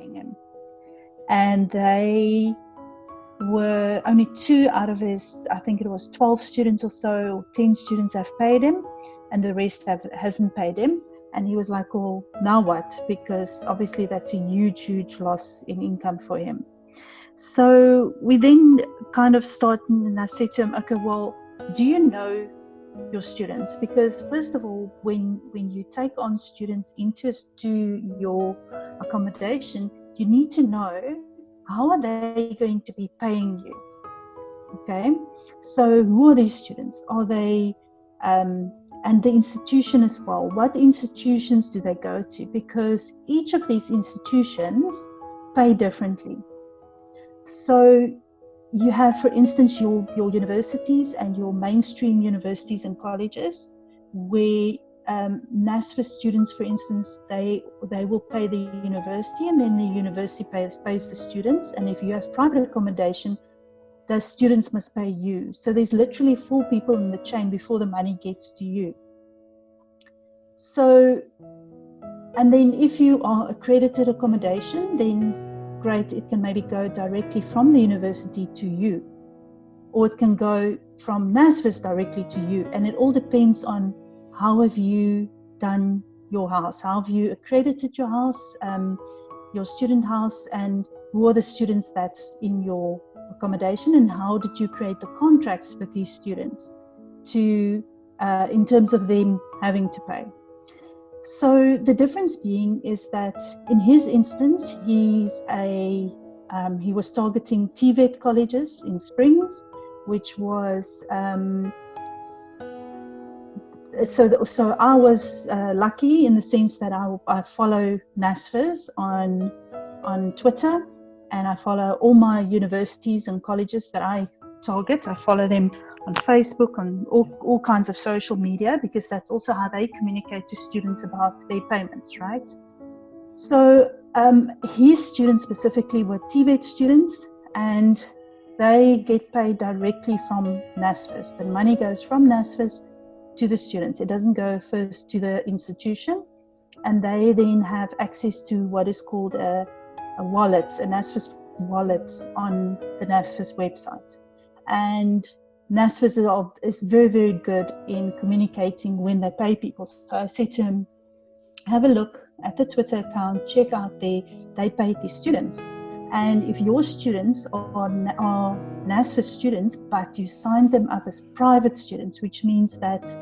paying him. And they were only 2 out of his, I think it was 12 students or so, or 10 students have paid him, and the rest hasn't paid him. And he was like, well, now what? Because obviously that's a huge loss in income for him. So we then kind of started, and I said to him, okay, well, do you know your students? Because first of all, when you take on students into your accommodation, you need to know, how are they going to be paying you? Okay, so who are these students? Are they, and the institution as well. What institutions do they go to? Because each of these institutions pay differently. So you have, for instance, your universities and your mainstream universities and colleges, where NSFAS students, for instance, they will pay the university, and then the university pays the students. And if you have private accommodation, the students must pay you. So there's literally 4 people in the chain before the money gets to you. So, and then if you are accredited accommodation, then great, it can maybe go directly from the university to you, or it can go from NSFAS directly to you. And it all depends on how have you done your house, how have you accredited your house, your student house, and who are the students that's in your accommodation, and how did you create the contracts with these students to in terms of them having to pay. So the difference being is that in his instance, he was targeting TVET colleges in Springs, which was so I was lucky in the sense that I follow NSFAS on Twitter, and I follow all my universities and colleges that I target. I follow them on Facebook, on all kinds of social media, because that's also how they communicate to students about their payments, right? So his students specifically were TVET students, and they get paid directly from NSFAS. The money goes from NSFAS to the students. It doesn't go first to the institution, and they then have access to what is called a wallet, a NSFAS wallet on the NSFAS website. And NSFAS is very, very good in communicating when they pay people. So I said to him, have a look at the Twitter account, check out they paid these students. And if your students are NSFAS students, but you signed them up as private students, which means that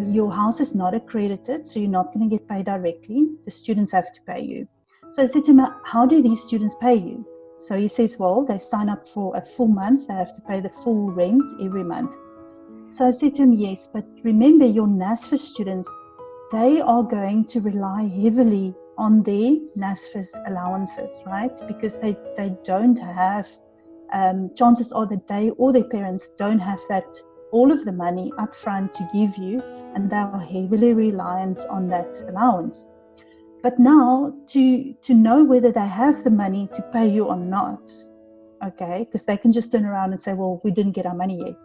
your house is not accredited, so you're not going to get paid directly. The students have to pay you. So I said to him, how do these students pay you? So he says, well, they sign up for a full month. They have to pay the full rent every month. So I said to him, yes, but remember your NSFAS students, they are going to rely heavily on their NSFAS allowances, right? Because they don't have, chances are that they or their parents don't have all of the money up front to give you, and they are heavily reliant on that allowance. But now to know whether they have the money to pay you or not, okay, because they can just turn around and say, well, we didn't get our money yet.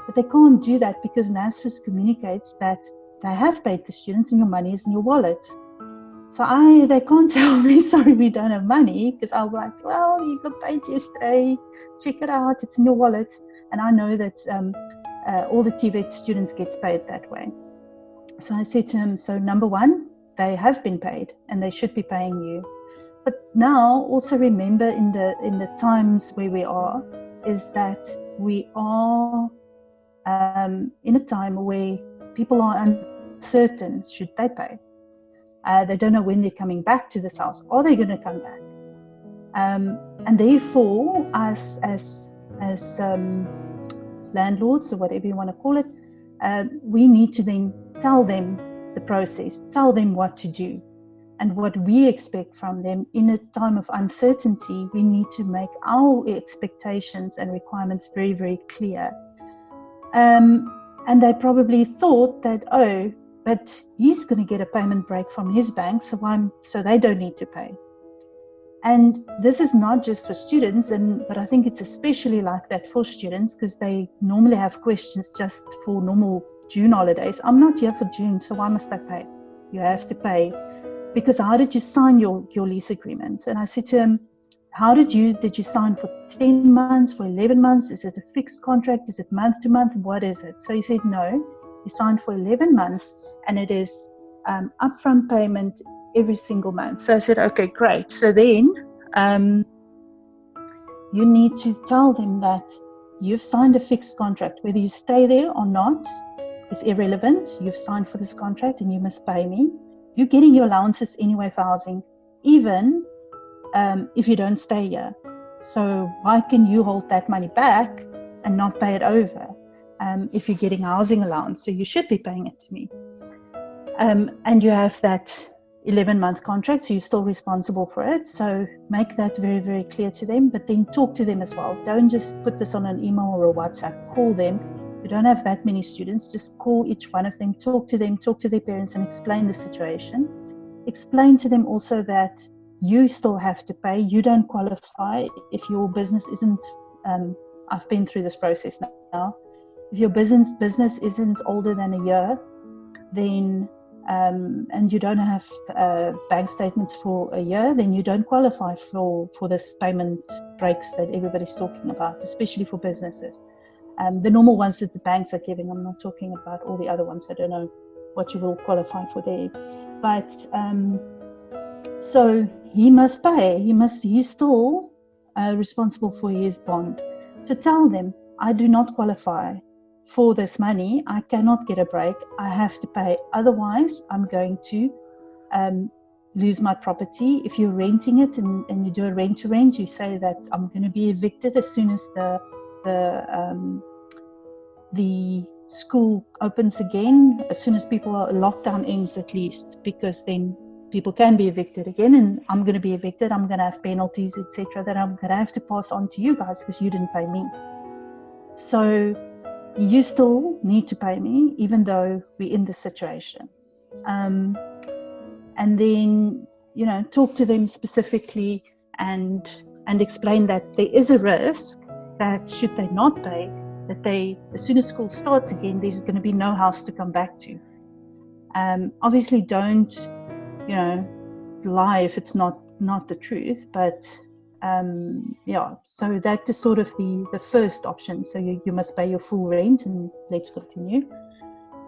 But they can't do that because NSFAS communicates that they have paid the students and your money is in your wallet. So they can't tell me, sorry, we don't have money, because I'll be like, well, you got paid yesterday, check it out, it's in your wallet. And I know that all the TVET students gets paid that way. So I said to him, so number one, they have been paid and they should be paying you. But now also remember in the times where we are, is that we are in a time where people are uncertain, should they pay? They don't know when they're coming back to this house. Are they going to come back? And therefore, us as landlords, or whatever you want to call it, we need to then tell them the process, tell them what to do, and what we expect from them in a time of uncertainty. We need to make our expectations and requirements very, very clear. And they probably thought that, oh, but he's going to get a payment break from his bank, so they don't need to pay. And this is not just for students, but I think it's especially like that for students, because they normally have questions just for normal June holidays. I'm not here for June, so why must I pay? You have to pay because how did you sign your lease agreement? And I said to him, did you sign for 10 months, for 11 months? Is it a fixed contract? Is it month to month? What is it? So he said, no, he signed for 11 months and it is upfront payment every single month. So I said, okay, great. So then you need to tell them that you've signed a fixed contract. Whether you stay there or not is irrelevant. You've signed for this contract and you must pay me. You're getting your allowances anyway for housing, even if you don't stay here. So why can you hold that money back and not pay it over if you're getting housing allowance? So you should be paying it to me. And you have that 11-month contract, so you're still responsible for it. So make that very, very clear to them, but then talk to them as well. Don't just put this on an email or a WhatsApp. Call them. You don't have that many students. Just call each one of them, talk to them, talk to their parents and explain the situation. Explain to them also that you still have to pay. You don't qualify if your business isn't, I've been through this process now. If your business isn't older than a year, then and you don't have bank statements for a year, then you don't qualify for this payment breaks that everybody's talking about, especially for businesses. The normal ones that the banks are giving, I'm not talking about all the other ones. I don't know what you will qualify for there. But so he must pay. He's still responsible for his bond. So tell them, I do not qualify for this money. I cannot get a break. I have to pay. Otherwise, I'm going to lose my property. If you're renting it and you do a rent to rent, you say that I'm going to be evicted as soon as the school opens again, as soon as lockdown ends at least, because then people can be evicted again, and I'm going to be evicted. I'm going to have penalties, etc., that I'm going to have to pass on to you guys because you didn't pay me. So you still need to pay me, even though we're in this situation. And then, talk to them specifically and explain that there is a risk that should they not pay, that as soon as school starts again, there's going to be no house to come back to. Obviously, don't, lie if it's not the truth, but so that is sort of the first option. So you must pay your full rent, and let's continue.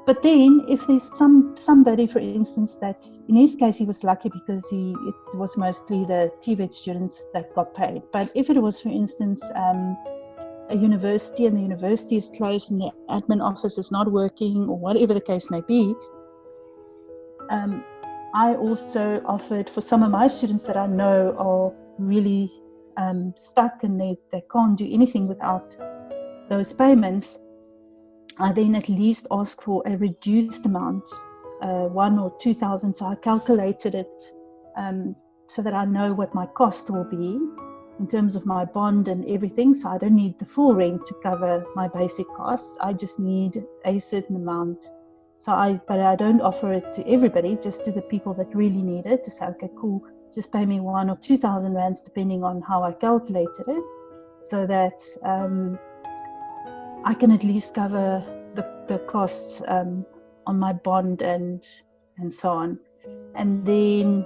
But then if there's somebody, for instance, that in his case he was lucky because it was mostly the TVET students that got paid. But if it was, for instance, a university and the university is closed and the admin office is not working, or whatever the case may be, I also offered for some of my students that I know are really stuck and they can't do anything without those payments, I then at least ask for a reduced amount, 1,000 or 2,000. So I calculated it so that I know what my cost will be in terms of my bond and everything. So I don't need the full rent to cover my basic costs. I just need a certain amount. But I don't offer it to everybody, just to the people that really need it, to say, okay, cool, just pay me 1,000 or 2,000 rands, depending on how I calculated it, so that I can at least cover the costs on my bond and so on. And then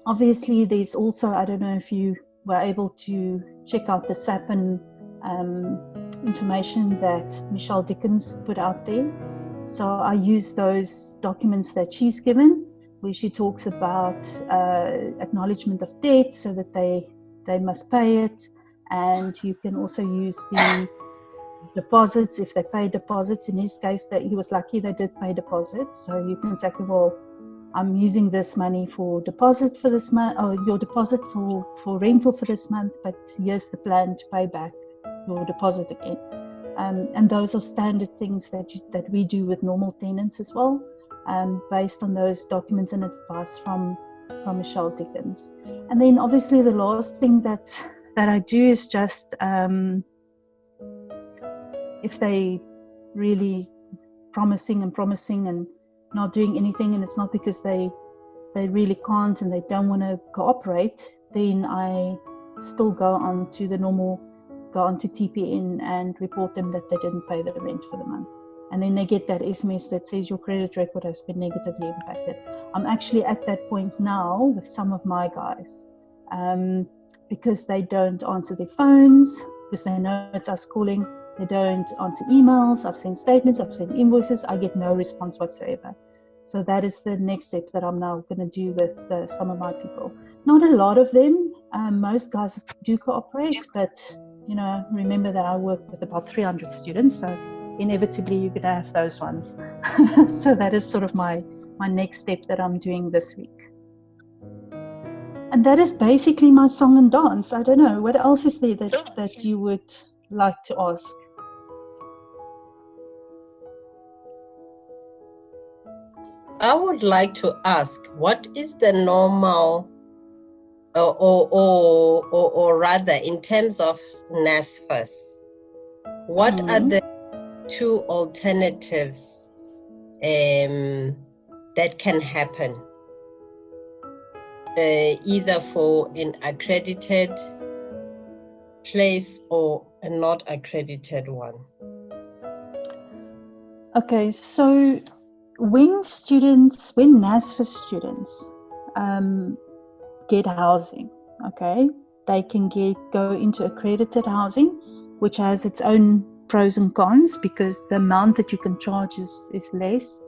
obviously there's also, I don't know if you were able to check out the SAPN information that Michelle Dickens put out there. So I use those documents that she's given, where she talks about acknowledgement of debt, so that they must pay it. And you can also use the deposits if they pay deposits. In his case, that he was lucky, they did pay deposits. So you can say, well, I'm using this money for deposit for this month, or your deposit for rental for this month, but here's the plan to pay back your deposit again. And those are standard things that we do with normal tenants as well, based on those documents and advice from Michelle Dickens. And then obviously the last thing that I do is just if they really promising and not doing anything, and it's not because they really can't and they don't want to cooperate, then I still go on to TPN and report them that they didn't pay the rent for the month. And then they get that SMS that says your credit record has been negatively impacted. I'm actually at that point now with some of my guys, because they don't answer their phones, because they know it's us calling. They don't answer emails. I've sent statements, I've sent invoices. I get no response whatsoever. So that is the next step that I'm now going to do with some of my people. Not a lot of them. Most guys do cooperate, but remember that I work with about 300 students, so inevitably you're going to have those ones. So that is sort of my next step that I'm doing this week. And that is basically my song and dance. I don't know, what else is there that you would like to ask? I would like to ask, what is the normal, or rather, in terms of NSFAS, what are the two alternatives that can happen, either for an accredited place or a not accredited one? Okay, so when NSFAS students get housing, okay, they can go into accredited housing, which has its own pros and cons, because the amount that you can charge is less,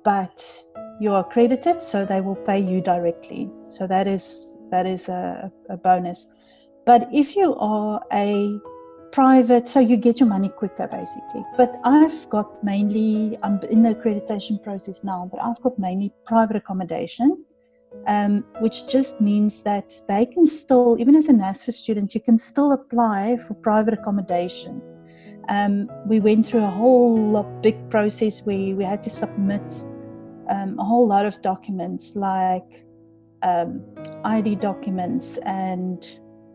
but you're accredited, so they will pay you directly. So that is a bonus. But if you are a private, so you get your money quicker basically. But I'm in the accreditation process now, but I've got mainly private accommodation, which just means that they can still, even as a NSFAS student, you can still apply for private accommodation. We went through a whole big process where we had to submit a whole lot of documents, like ID documents and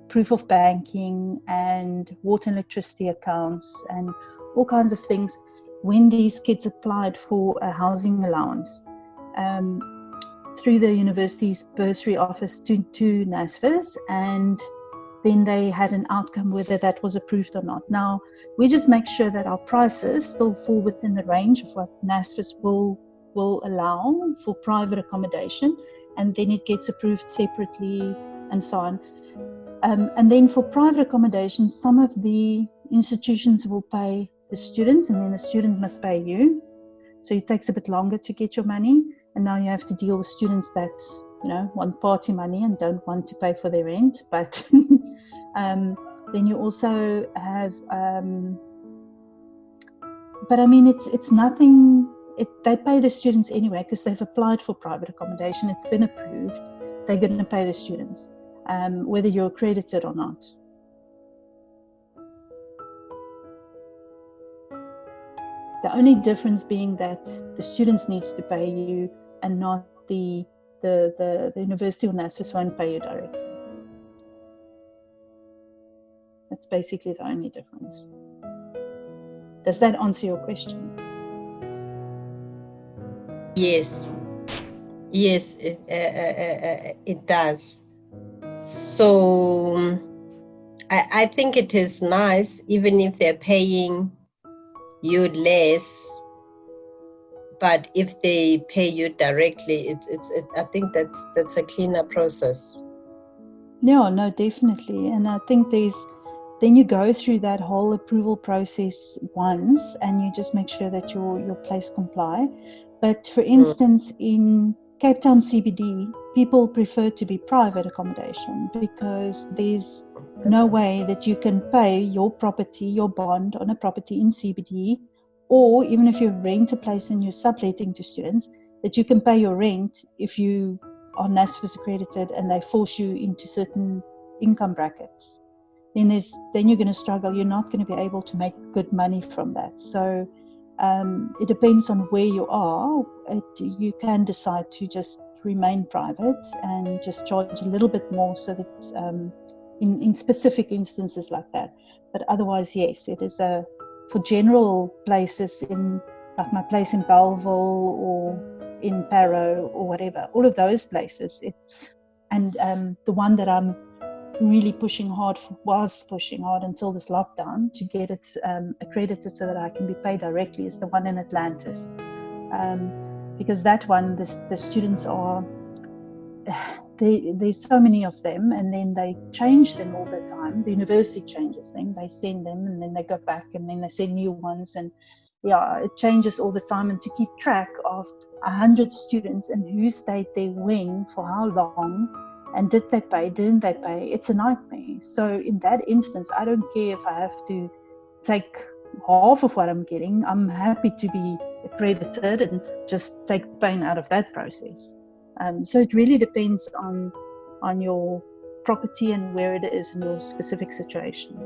proof of banking and water and electricity accounts and all kinds of things when these kids applied for a housing allowance through the university's bursary office to NSFAS, and then they had an outcome whether that was approved or not. Now, we just make sure that our prices still fall within the range of what NSFAS will allow for private accommodation, and then it gets approved separately and so on. And then for private accommodation, some of the institutions will pay the students, and then the student must pay you. So it takes a bit longer to get your money. And now you have to deal with students that, want party money and don't want to pay for their rent. But then you also have, but I mean, it's nothing, they pay the students anyway because they've applied for private accommodation. It's been approved. They're going to pay the students, whether you're accredited or not. The only difference being that the students needs to pay you and not the university or NSFAS won't pay you directly. That's basically the only difference. Does that answer your question? Yes, it does. So I think it is nice, even if they're paying you less, but if they pay you directly, I think that's a cleaner process. Yeah, no, definitely. And I think then you go through that whole approval process once, and you just make sure that your place comply. But for instance, in Cape Town CBD, people prefer to be private accommodation because there's no way that you can pay your property, your bond on a property in CBD, or even if you rent a place and you're subletting to students, that you can pay your rent if you are NSFAS accredited and they force you into certain income brackets. Then you're going to struggle. You're not going to be able to make good money from that. So it depends on where you are. You can decide to just remain private and just charge a little bit more, so that in specific instances like that. But otherwise, yes, it is for general places, like my place in Belleville or in Parow or whatever, all of those places. The one that I'm really was pushing hard until this lockdown to get it accredited so that I can be paid directly is the one in Atlantis. because that one, the students are, there's so many of them, and then they change them all the time. The university changes them, they send them, and then they go back, and then they send new ones, and yeah, it changes all the time. And to keep track of 100 students and who stayed there when, for how long, and did they pay, didn't they pay, it's a nightmare. So in that instance, I don't care if I have to take half of what I'm getting. I'm happy to be accredited and just take the pain out of that process. So it really depends on your property and where it is in your specific situation.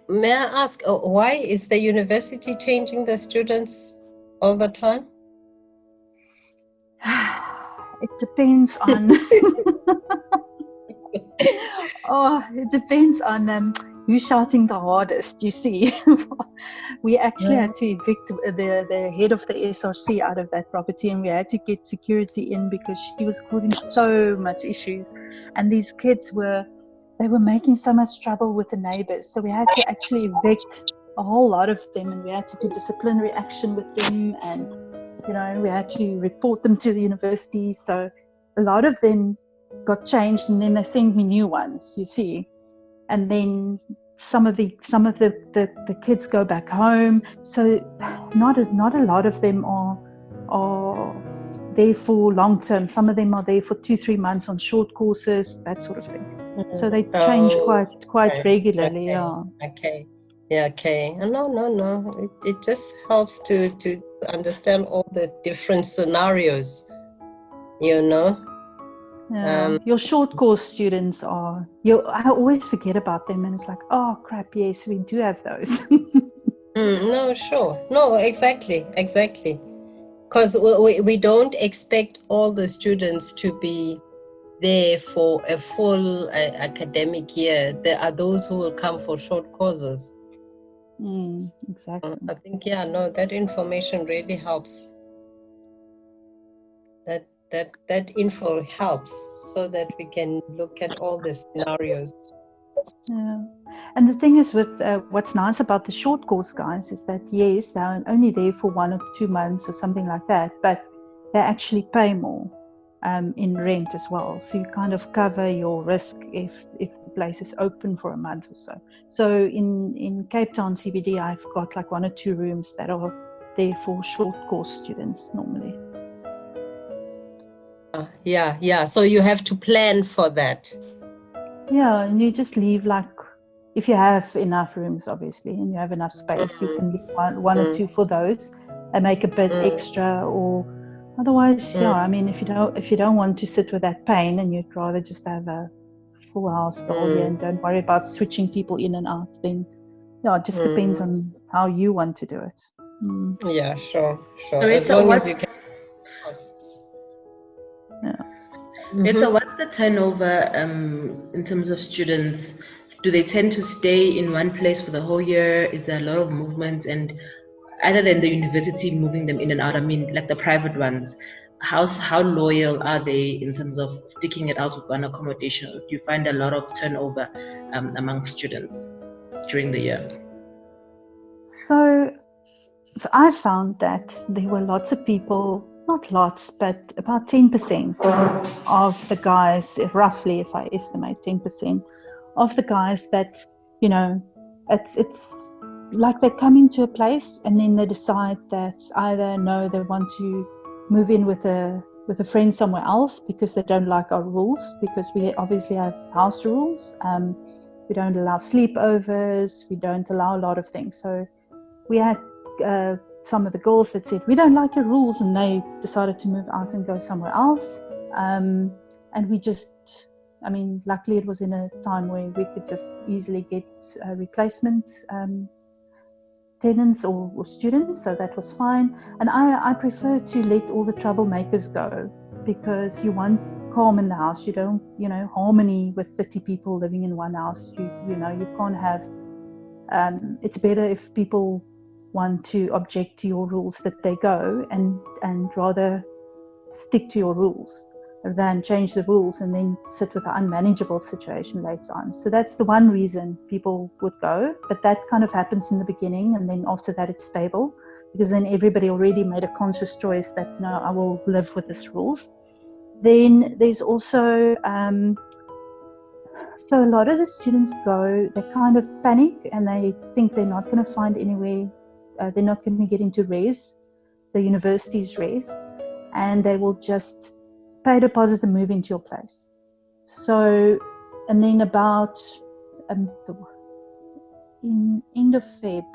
May I ask, why is the university changing the students all the time? It depends on it depends on who's shouting the hardest, you see. We actually had to evict the head of the SRC out of that property, and we had to get security in because she was causing so much issues, and these kids were making so much trouble with the neighbors. So we had to actually evict a whole lot of them, and we had to do disciplinary action with them, and we had to report them to the university. So a lot of them got changed, and then they sent me new ones, you see. And then some of the kids go back home. So not a lot of them are there for long term. Some of them are there for 2-3 months on short courses, that sort of thing. So they change quite regularly. Okay. Yeah, okay. No. It just helps to understand all the different scenarios, Yeah. Your short course students I always forget about them, and it's like, oh crap, yes, we do have those. No, sure. No, exactly. Because we don't expect all the students to be there for a full academic year. There are those who will come for short courses. Exactly. I think, that information really helps. That info helps so that we can look at all the scenarios. Yeah. And the thing is with what's nice about the short course guys is that, yes, they're only there for 1 or 2 months or something like that, but they actually pay more in rent as well. So you kind of cover your risk if the place is open for a month or so. So in Cape Town CBD, I've got like 1 or 2 rooms that are there for short course students normally. Yeah. So you have to plan for that. Yeah, and you just leave, like, if you have enough rooms, obviously, and you have enough space, you can leave one or 2 for those and make a bit extra. Or otherwise, I mean, if you don't want to sit with that pain and you'd rather just have a full house the whole year and don't worry about switching people in and out, then it just depends on how you want to do it. Yeah, sure. As long as you can. Yeah. Retha, what's the turnover in terms of students? Do they tend to stay in one place for the whole year? Is there a lot of movement? And other than the university moving them in and out, I mean, like the private ones, how loyal are they in terms of sticking it out with one accommodation? Do you find a lot of turnover among students during the year? So I found that there were lots of people, not lots, but about 10% of the guys, roughly, if I estimate 10% of the guys that, it's like they come into a place and then they decide that either no, they want to move in with a friend somewhere else because they don't like our rules, because we obviously have house rules. We don't allow sleepovers, we don't allow a lot of things. So we had some of the girls that said, we don't like your rules, and they decided to move out and go somewhere else. And we just, luckily it was in a time where we could just easily get replacement tenants or students, so that was fine. And I prefer to let all the troublemakers go, because you want calm in the house. You don't, harmony with 30 people living in one house. You can't have, it's better if people want to object to your rules that they go and rather stick to your rules than change the rules and then sit with an unmanageable situation later on. So that's the one reason people would go, but that kind of happens in the beginning, and then after that it's stable. because then everybody already made a conscious choice that no, I will live with these rules. Then there's also so a lot of the students they kind of panic and they think they're not going to find anywhere, they're not going to get into res, the university's res, and they will just pay a deposit and move into your place. So, and then about in end of Feb,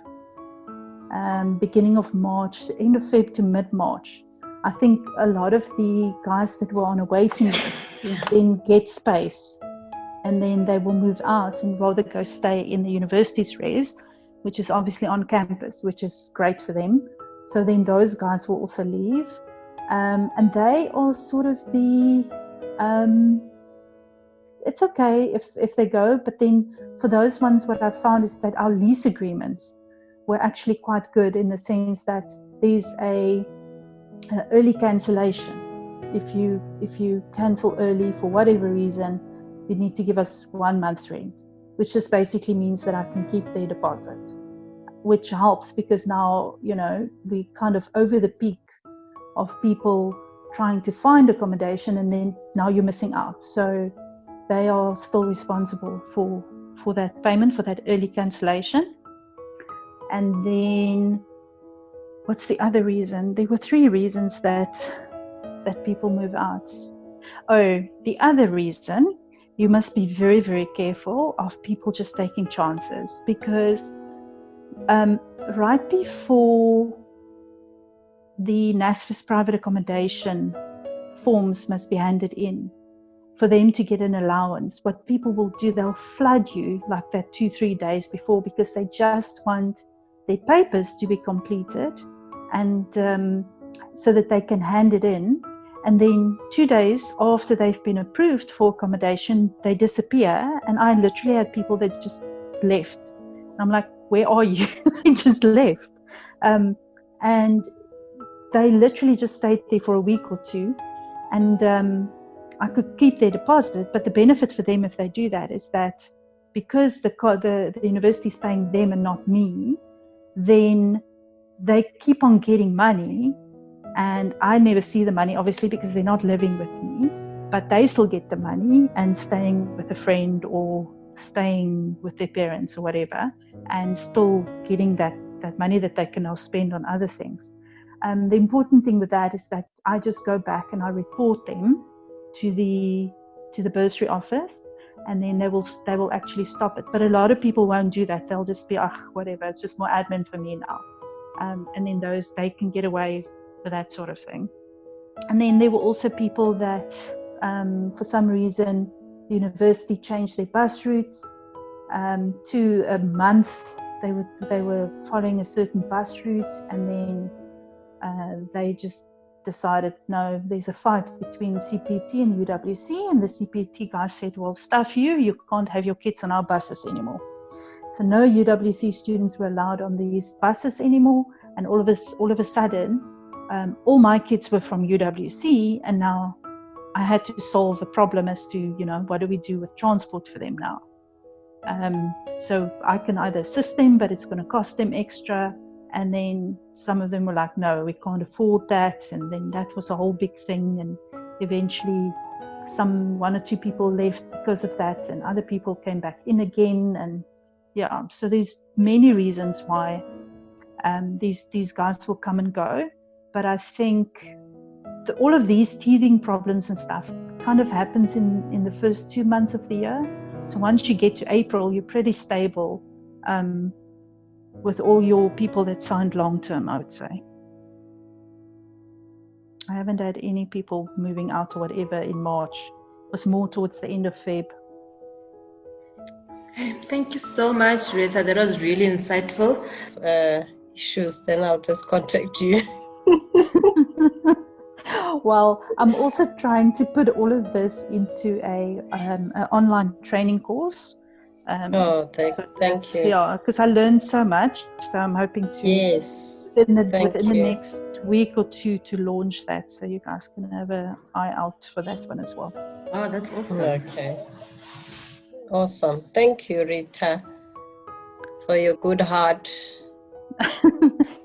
beginning of March, end of Feb to mid-March, I think a lot of the guys that were on a waiting list then get space, and then they will move out and rather go stay in the university's res, which is obviously on campus, which is great for them. So then those guys will also leave, and they are sort of the it's okay if they go, but then for those ones, what I found is that our lease agreements were actually quite good, in the sense that there's a early cancellation. If you cancel early for whatever reason, you need to give us 1 month's rent, which just basically means that I can keep their deposit, which helps because now, you know, we kind of over the peak of people trying to find accommodation, and then now you're missing out. So they are still responsible for that payment, for that early cancellation. And then what's the other reason? There were 3 reasons that people move out. Oh, the other reason, you must be very, very careful of people just taking chances, because right before the NSFAS private accommodation forms must be handed in for them to get an allowance, what people will do, they'll flood you like that 2-3 days before, because they just want their papers to be completed, and so that they can hand it in. And then 2 days after they've been approved for accommodation, they disappear. And I literally had people that just left. I'm like, where are you? They just left. And they literally just stayed there for a week or 2. And I could keep their deposit. But the benefit for them if they do that is that because the university is paying them and not me, then they keep on getting money. And I never see the money, obviously, because they're not living with me, but they still get the money and staying with a friend or staying with their parents or whatever, and still getting that money that they can now spend on other things. The important thing with that is that I just go back and I report them to the bursary office, and then they will actually stop it. But a lot of people won't do that. They'll just be, whatever, it's just more admin for me now. And then they can get away for that sort of thing. And then there were also people that for some reason the university changed their bus routes to a month. They were following a certain bus route, and then they just decided, no, there's a fight between CPT and UWC, and the CPT guy said, well, stuff you can't have your kids on our buses anymore. So no UWC students were allowed on these buses anymore, and all of a sudden all my kids were from UWC, and now I had to solve a problem as to, you know, what do we do with transport for them now? So I can either assist them, but it's going to cost them extra. And then some of them were like, no, we can't afford that. And then that was a whole big thing. And eventually 1 or 2 people left because of that, and other people came back in again. And yeah, so there's many reasons why these guys will come and go. But I think all of these teething problems and stuff kind of happens in the first 2 months of the year. So once you get to April, you're pretty stable with all your people that signed long-term, I would say. I haven't had any people moving out or whatever in March. It was more towards the end of Feb. Thank you so much, Retha. That was really insightful. Issues, then I'll just contact you. Well, I'm also trying to put all of this into an online training course. Thank you. Yeah, because I learned so much. So I'm hoping to within the next week or 2 to launch that. So you guys can have an eye out for that one as well. Oh, that's awesome. Okay. Awesome. Thank you, Retha, for your good heart.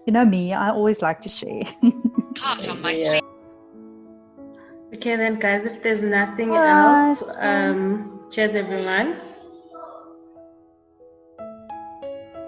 You know me, I always like to share. Heart on my Yeah. sleeve. Okay then, guys, if there's nothing All right. else, cheers everyone.